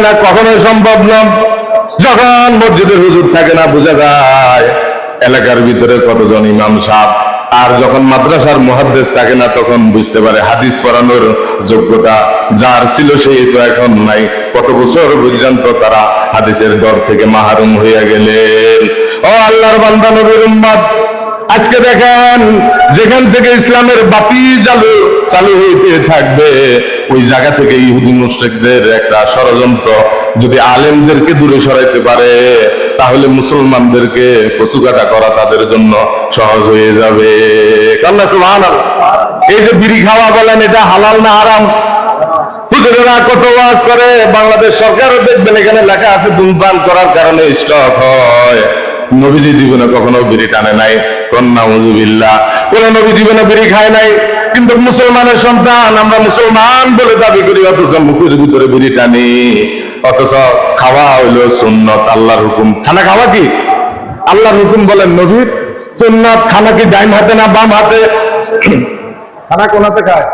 না, কখনোই সম্ভব না। যখন মসজিদের হুজুর থাকে না, বোঝা যায় এলাকার ভিতরে কতজন ইমাম সাহেব। আর যখন মাদ্রাসার মুহাদ্দিস থাকে না, তখন বুঝতে পারে হাদিস পড়ানোর যোগ্যতা যার ছিল সেই তো এখন নাই। কত বছর পর্যন্ত তারা হাদিসের দর থেকে মাহরুম হইয়া গেলেন। ও আল্লাহর বান্দা, নবীর উম্মত, আজকে দেখেন যেখান থেকে ইসলামের বাতি চালু হইতে থাকবে, ওই জায়গা থেকে ইহুদি মুশরিকদের একটা ষড়যন্ত্র যদি আলেমদেরকে দূরে সরাইতে পারে, তাহলে মুসলমানদেরকে কচুকাটা করা তাদের জন্য সহজ হয়ে যাবে। কান্না সুবহানাল্লাহ। এই যে বিড়ি খাওয়া বলেন, এটা হালাল না হারাম? হুজুরেরা কত ওয়াজ করে, বাংলাদেশ সরকারও দেখবেন এখানে লেখা আছে ধূমপান করার কারণে স্ট্রোক হয়। নবীজি জীবনে কখনো বিড়ি টানে নাই, নাউযুবিল্লাহ। কোন নবী জীবনে বিড়ি খায় নাই, কিন্তু মুসলমানের সন্তান আমরা মুসলমান বলে দাবি করি, অথচ মুখের ভিতরে বিড়ি টানি। অথচ খাওয়া হইলো সুন্নত, আল্লাহর হুকুম। খানা খাওয়া কি আল্লাহর হুকুম? বলেন নবীর সুন্নত। খানা কি ডাইন হাতে না বাম হাতে? খানা কোন হাতে খায়?